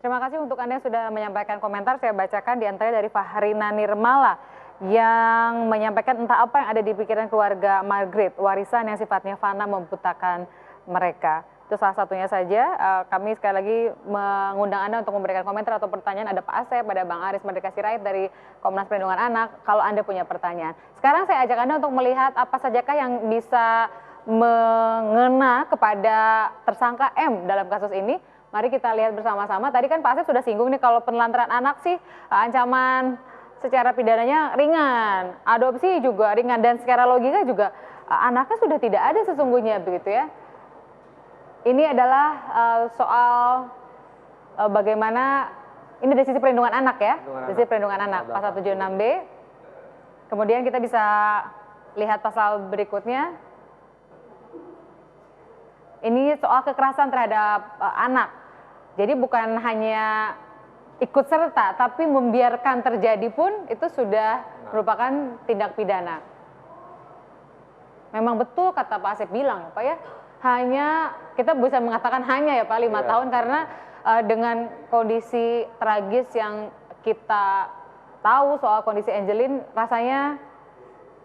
Terima kasih untuk Anda yang sudah menyampaikan komentar. Saya bacakan di antaranya dari Fahrina Nirmala yang menyampaikan entah apa yang ada di pikiran keluarga Margaret, warisan yang sifatnya fana membutakan mereka. Itu salah satunya saja. Kami sekali lagi mengundang Anda untuk memberikan komentar atau pertanyaan. Ada Pak Asep, ada Bang Aris Merdeka Sirait dari Komnas Perlindungan Anak. Kalau Anda punya pertanyaan. Sekarang saya ajak Anda untuk melihat apa sajakah yang bisa mengena kepada tersangka M dalam kasus ini. Mari kita lihat bersama-sama. Tadi kan Pak Asep sudah singgung nih kalau penelantaran anak sih ancaman secara pidananya ringan, adopsi juga ringan, dan secara logika juga anaknya sudah tidak ada sesungguhnya begitu ya. Ini adalah soal bagaimana ini dari sisi perlindungan anak ya, dari sisi perlindungan anak pasal 76B. Kemudian kita bisa lihat pasal berikutnya. Ini soal kekerasan terhadap anak. Jadi bukan hanya ikut serta, tapi membiarkan terjadi pun itu sudah merupakan tindak pidana. Memang betul kata Pak Asep bilang ya Pak ya, hanya kita bisa mengatakan hanya ya Pak 5 tahun karena dengan kondisi tragis yang kita tahu soal kondisi Angelin, rasanya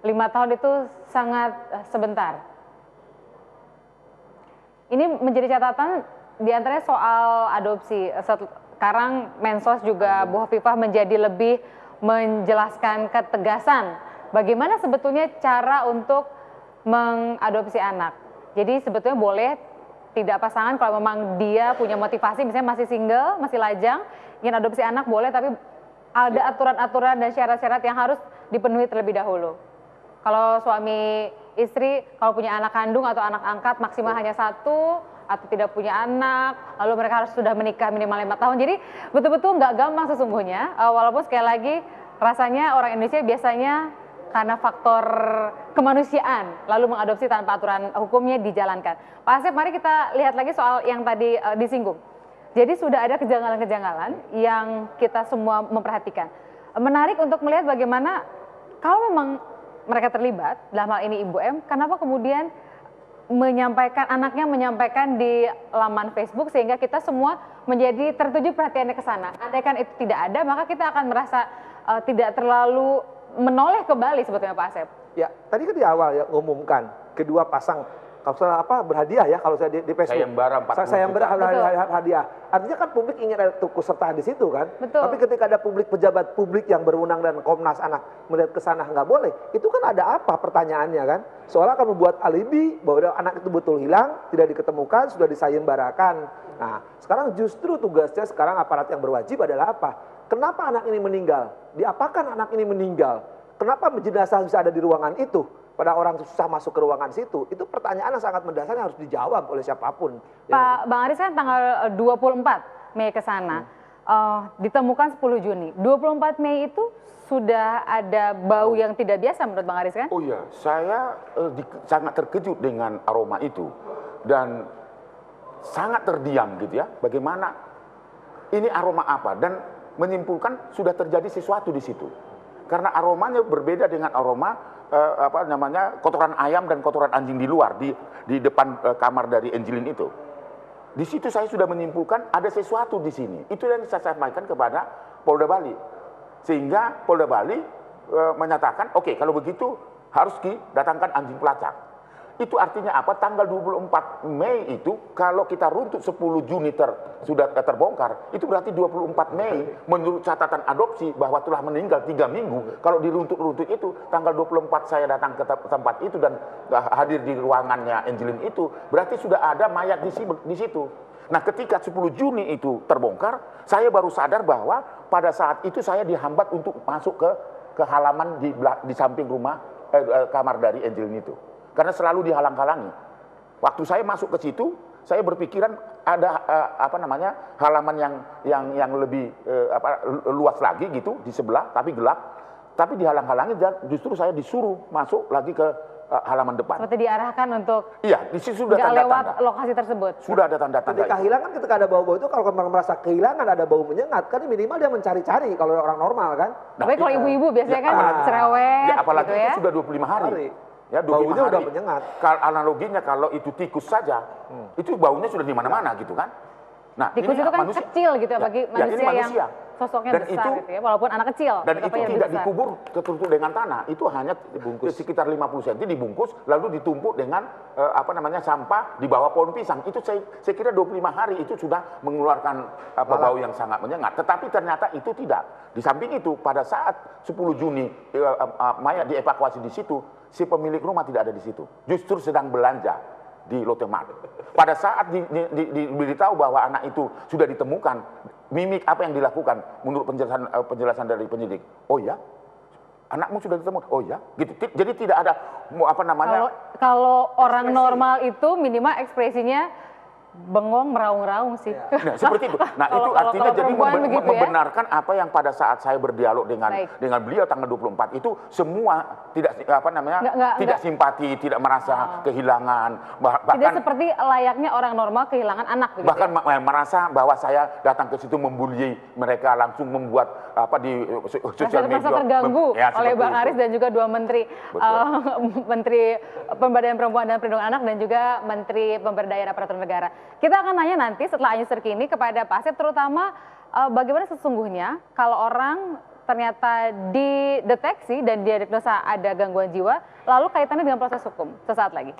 5 tahun itu sangat sebentar. Ini menjadi catatan diantaranya soal adopsi. Sekarang Mensos juga Bu Hovifah menjadi lebih menjelaskan ketegasan bagaimana sebetulnya cara untuk mengadopsi anak. Jadi sebetulnya boleh tidak pasangan kalau memang dia punya motivasi, misalnya masih single, masih lajang, ingin adopsi anak boleh, tapi ada aturan-aturan dan syarat-syarat yang harus dipenuhi terlebih dahulu. Kalau suami istri, kalau punya anak kandung atau anak angkat maksimal hanya 1, atau tidak punya anak, lalu mereka harus sudah menikah minimal 5 tahun. Jadi betul-betul nggak gampang sesungguhnya, walaupun sekali lagi rasanya orang Indonesia biasanya karena faktor kemanusiaan lalu mengadopsi tanpa aturan hukumnya dijalankan. Pak Asep, mari kita lihat lagi soal yang tadi disinggung. Jadi sudah ada kejanggalan-kejanggalan yang kita semua memperhatikan. Menarik untuk melihat bagaimana kalau memang mereka terlibat, dalam hal ini Ibu M, kenapa kemudian anaknya menyampaikan di laman Facebook sehingga kita semua menjadi tertuju perhatiannya ke sana. Andaikan itu tidak ada, maka kita akan merasa tidak terlalu menoleh kembali sebetulnya Pak Asep. Ya, tadi kan di awal ya ngumumkan kedua pasang kalau salah berhadiah ya kalau saya di Facebook. Sayembara 40 Sayembara hadiah. Artinya kan publik ingin ada turut serta di situ kan. Betul. Tapi ketika ada pejabat publik yang berwenang dan Komnas Anak melihat ke sana nggak boleh. Itu kan ada apa pertanyaannya kan? Soalnya akan membuat alibi bahwa anak itu betul hilang, tidak diketemukan, sudah disayembarakan. Nah, sekarang justru tugasnya sekarang aparat yang berwajib adalah apa? Kenapa anak ini meninggal? Diapakan anak ini meninggal? Kenapa jenazah bisa ada di ruangan itu? Pada orang susah masuk ke ruangan situ, itu pertanyaan yang sangat mendasar yang harus dijawab oleh siapapun. Pak Bang Aris kan tanggal 24 Mei ke sana, ditemukan 10 Juni. 24 Mei itu sudah ada bau yang tidak biasa menurut Bang Aris kan? Oh iya, saya sangat terkejut dengan aroma itu dan sangat terdiam gitu ya. Bagaimana ini aroma apa dan menyimpulkan sudah terjadi sesuatu di situ. Karena aromanya berbeda dengan aroma kotoran ayam dan kotoran anjing di luar di depan kamar dari Angelin itu. Di situ saya sudah menyimpulkan ada sesuatu di sini. Itu yang saya sampaikan kepada Polda Bali. Sehingga Polda Bali menyatakan, oke, kalau begitu harus didatangkan anjing pelacak. Itu artinya apa? Tanggal 24 Mei itu kalau kita runtut 10 Juni sudah terbongkar, itu berarti 24 Mei menurut catatan adopsi bahwa telah meninggal 3 minggu. Kalau diruntut-runtut itu tanggal 24 saya datang ke tempat itu dan hadir di ruangannya Angelin itu, berarti sudah ada mayat di situ. Nah, ketika 10 Juni itu terbongkar, saya baru sadar bahwa pada saat itu saya dihambat untuk masuk ke halaman di samping rumah kamar dari Angelin itu. Karena selalu dihalang-halangi. Waktu saya masuk ke situ, saya berpikiran ada halaman yang lebih luas lagi gitu di sebelah, tapi gelap. Tapi dihalang-halangi dan justru saya disuruh masuk lagi ke halaman depan. Seperti diarahkan untuk iya, di situ sudah tanda-tanda. lewat lokasi tersebut. Sudah ada tanda-tanda. Ketika hilang kan ketika ada bau-bau itu kalau merasa kehilangan ada bau menyengat kan minimal dia mencari-cari kalau orang normal kan. Tapi kalau ibu-ibu biasanya kan cerewet ya, apalagi gitu ya. itu sudah 25 hari. Ya, baunya udah menyengat. Analoginya kalau itu tikus saja, itu baunya sudah di mana-mana gitu kan. Nah, Tikus ini itu kan manusia. kecil gitu ya bagi Ya, ini manusia yang manusia. sosoknya Dan besar itu- gitu ya, walaupun anak kecil. Dan itu tetapnya lebih tidak besar. dikubur tertutup dengan tanah, itu hanya dibungkus sekitar 50 cm dibungkus lalu ditumpuk dengan sampah di bawah pohon pisang. Itu saya kira 25 hari itu sudah mengeluarkan bau yang sangat menyengat. Tetapi ternyata itu tidak. Di samping itu pada saat 10 Juni mayat dievakuasi di situ, si pemilik rumah tidak ada di situ. Justru sedang belanja di Lotte Mart. Pada saat diberitahu bahwa anak itu sudah ditemukan, mimik apa yang dilakukan menurut penjelasan dari penyidik? Oh ya, anakmu sudah ditemukan. Oh ya, gitu. Jadi tidak ada Kalau orang normal itu minimal ekspresinya bengong, meraung-raung sih. Nah, seperti itu. Nah, itu Kalau artinya jadi perempuan begitu ya. membenarkan apa yang pada saat saya berdialog dengan beliau tanggal 24 itu semua tidak tidak simpati, tidak merasa kehilangan, Tidak bahkan seperti layaknya orang normal kehilangan anak begitu. bahkan merasa bahwa saya datang ke situ membuli mereka, langsung membuat di sosial media. Merasa terganggu Ya, oleh seperti Bang itu. Aris dan juga dua menteri, Menteri Pemberdayaan Perempuan dan Perlindungan Anak dan juga Menteri Pemberdayaan Aparatur Negara. Kita akan nanya nanti setelah Anjus terkini kepada Pak Asep, terutama bagaimana sesungguhnya kalau orang ternyata dideteksi dan diagnosa ada gangguan jiwa, lalu kaitannya dengan proses hukum. Sesaat lagi.